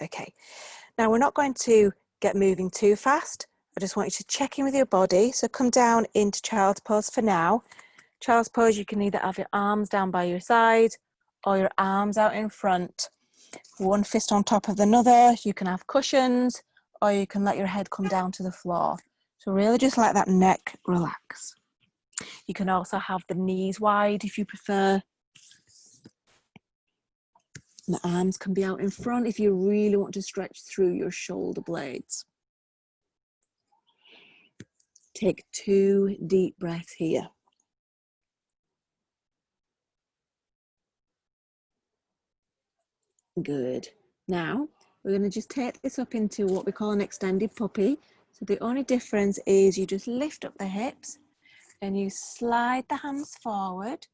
Okay, now we're not going to get moving too fast. I just want you to check in with your body. So come down into child's pose for now. Child's pose, you can either have your arms down by your side or your arms out in front. One fist on top of another. You can have cushions or you can let your head come down to the floor. So really just let that neck relax. You can also have the knees wide if you prefer. And the arms can be out in front if you really want to stretch through your shoulder blades. Take 2 deep breaths here. Good. Now, we're going to just take this up into what we call an extended puppy. So the only difference is you just lift up the hips and you slide the hands forward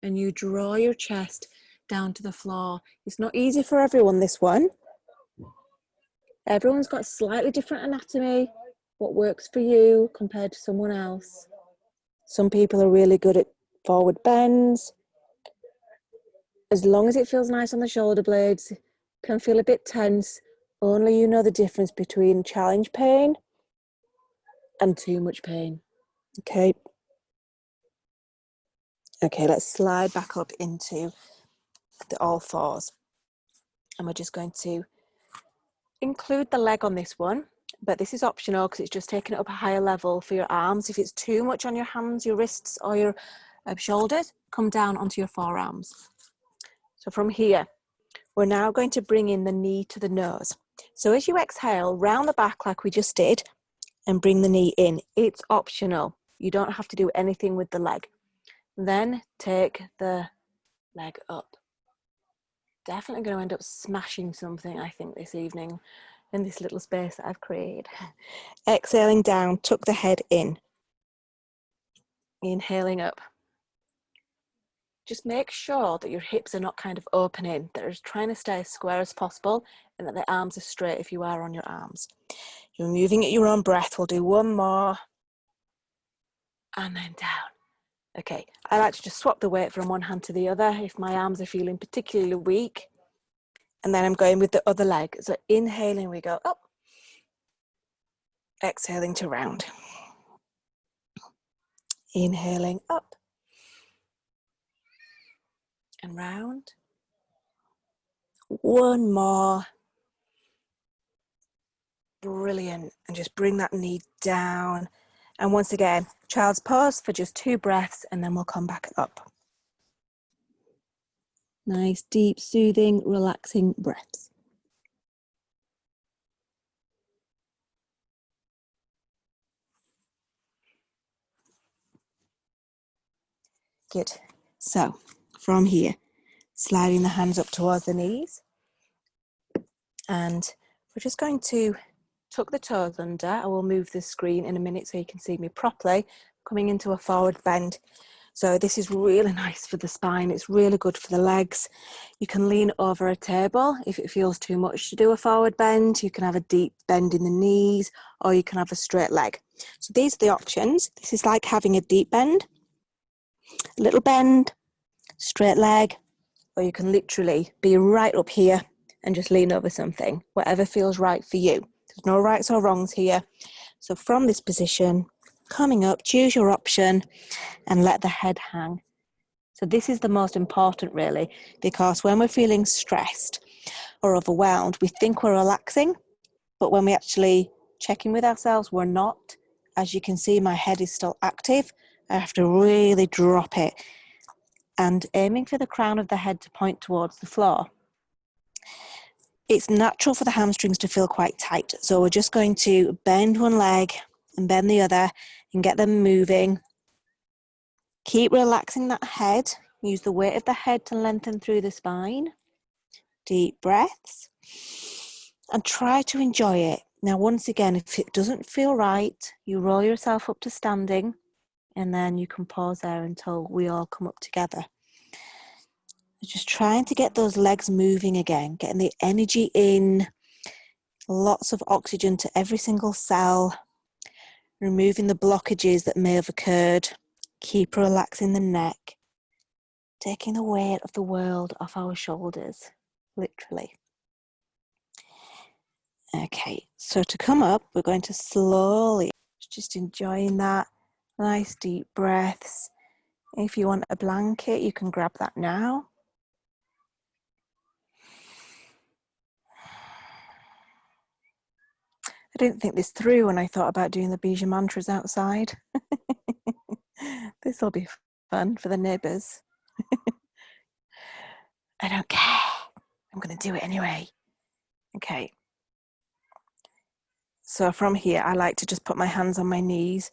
and you draw your chest down to the floor. It's not easy for everyone, this one. Everyone's got slightly different anatomy, what works for you compared to someone else. Some people are really good at forward bends. As long as it feels nice on the shoulder blades, can feel a bit tense, only you know the difference between challenge pain and too much pain. Okay. Okay, let's slide back up into the all fours. And we're just going to include the leg on this one, but this is optional because it's just taking it up a higher level for your arms. If it's too much on your hands, your wrists or your shoulders, come down onto your forearms. So from here, we're now going to bring in the knee to the nose. So as you exhale, round the back like we just did and bring the knee in. It's optional. You don't have to do anything with the leg. Then take the leg up. Definitely going to end up smashing something, I think, this evening in this little space that I've created. Exhaling down, tuck the head in. Inhaling up. Just make sure that your hips are not kind of opening, that you're trying to stay as square as possible and that the arms are straight if you are on your arms. You're moving at your own breath. We'll do one more. And then down. Okay, I like to just swap the weight from one hand to the other if my arms are feeling particularly weak. And then I'm going with the other leg. So inhaling, we go up. Exhaling to round. Inhaling up. And round. One more. Brilliant. And just bring that knee down. And once again, child's pose for just 2 breaths and then we'll come back up. Nice, deep, soothing, relaxing breaths. Good. So from here, sliding the hands up towards the knees. And we're just going to tuck the toes under. I will move the screen in a minute so you can see me properly, coming into a forward bend. So this is really nice for the spine. It's really good for the legs. You can lean over a table if it feels too much to do a forward bend. You can have a deep bend in the knees or you can have a straight leg. So these are the options. This is like having a deep bend, a little bend, straight leg, or you can literally be right up here and just lean over something, whatever feels right for you. There's no rights or wrongs here. So from this position, coming up, choose your option and let the head hang. So this is the most important really, because when we're feeling stressed or overwhelmed, we think we're relaxing, but when we actually check in with ourselves, we're not. As you can see, my head is still active. I have to really drop it and aiming for the crown of the head to point towards the floor. It's natural for the hamstrings to feel quite tight. So we're just going to bend one leg and bend the other and get them moving. Keep relaxing that head. Use the weight of the head to lengthen through the spine. Deep breaths. And try to enjoy it. Now, once again, if it doesn't feel right, you roll yourself up to standing and then you can pause there until we all come up together. Just trying to get those legs moving again, getting the energy in, lots of oxygen to every single cell, removing the blockages that may have occurred. Keep relaxing the neck, taking the weight of the world off our shoulders, literally. Okay, so to come up, we're going to slowly, just enjoying that, nice deep breaths. If you want a blanket, you can grab that now. I didn't think this through when I thought about doing the Bija mantras outside. This will be fun for the neighbours. I don't care. I'm going to do it anyway. Okay. So from here, I like to just put my hands on my knees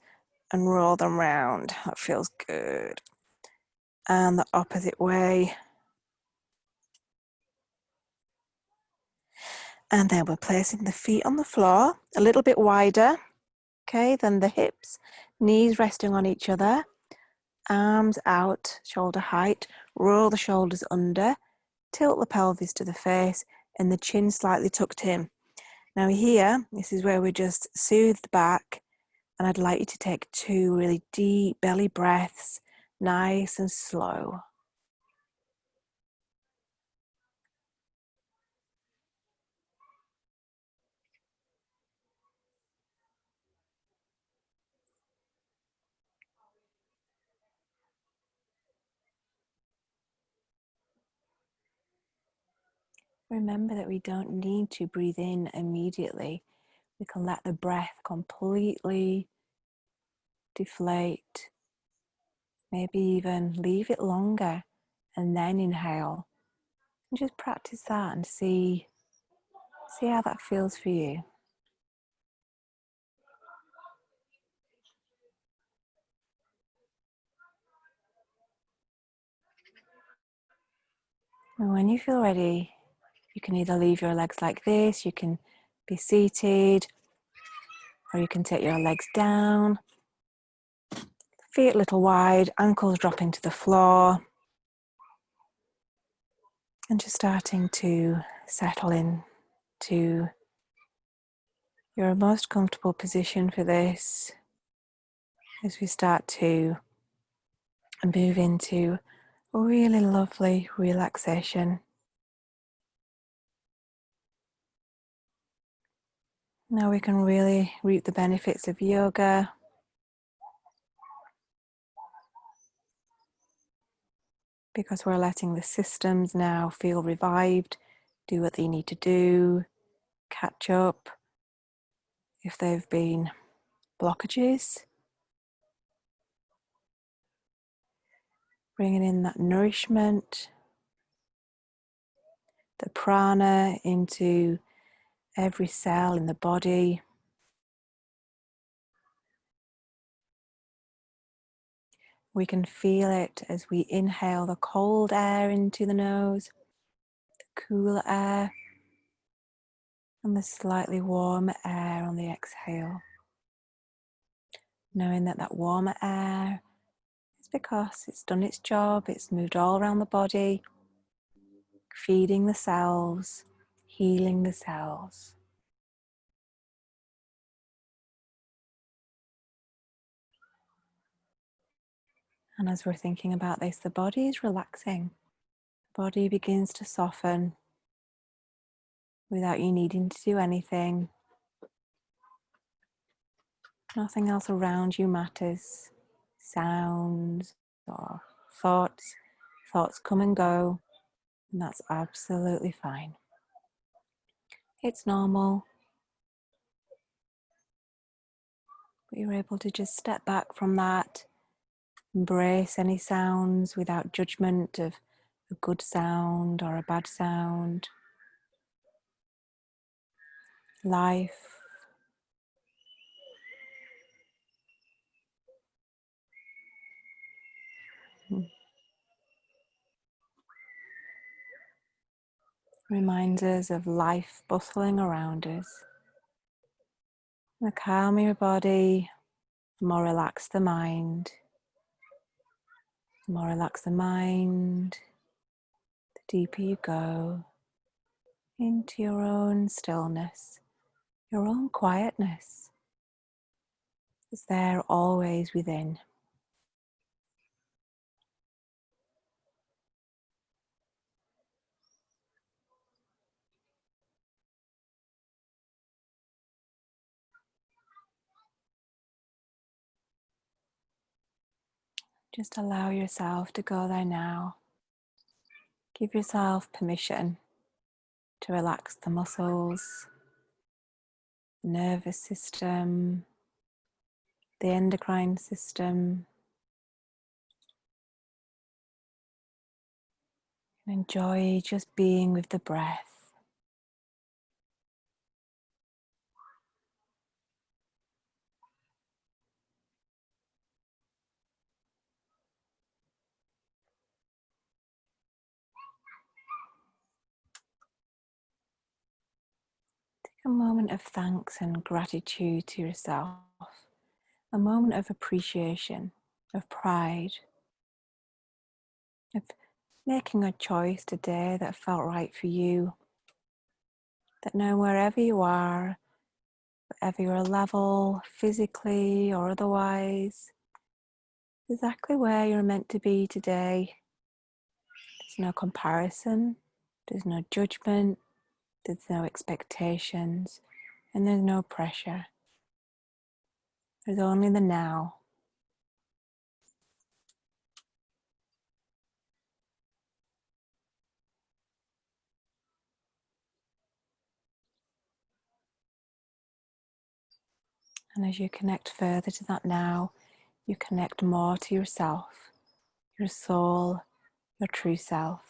and roll them round. That feels good. And the opposite way. And then we're placing the feet on the floor, a little bit wider, okay, than the hips. Knees resting on each other. Arms out, shoulder height. Roll the shoulders under. Tilt the pelvis to the face and the chin slightly tucked in. Now here, this is where we just soothe the back, and I'd like you to take 2 really deep belly breaths, nice and slow. Remember that we don't need to breathe in immediately. We can let the breath completely deflate, maybe even leave it longer and then inhale. And just practice that and see how that feels for you. And when you feel ready, you can either leave your legs like this, you can be seated, or you can take your legs down, feet a little wide, ankles dropping to the floor, and just starting to settle in to your most comfortable position for this as we start to move into really lovely relaxation. Now we can really reap the benefits of yoga. Because we're letting the systems now feel revived, do what they need to do, catch up if they've been blockages. Bringing in that nourishment, the prana into every cell in the body. We can feel it as we inhale the cold air into the nose, the cool air, and the slightly warmer air on the exhale. Knowing that that warmer air is because it's done its job, it's moved all around the body, feeding the cells, healing the cells. And as we're thinking about this, the body is relaxing. The body begins to soften without you needing to do anything. Nothing else around you matters. Sounds or thoughts. Thoughts come and go, and that's absolutely fine. It's normal. But you're able to just step back from that, embrace any sounds without judgment of a good sound or a bad sound. Life. Reminds us of life bustling around us. The calmer your body, the more relaxed the mind. The more relaxed the mind, the deeper you go into your own stillness, your own quietness. It's there always within. Just allow yourself to go there now. Give yourself permission to relax the muscles, the nervous system, the endocrine system, and enjoy just being with the breath. Take a moment of thanks and gratitude to yourself, a moment of appreciation, of pride, of making a choice today that felt right for you, that now wherever you are, whatever your level, physically or otherwise, exactly where you're meant to be today. There's no comparison, there's no judgment, there's no expectations, and there's no pressure. There's only the now. And as you connect further to that now, you connect more to yourself, your soul, your true self.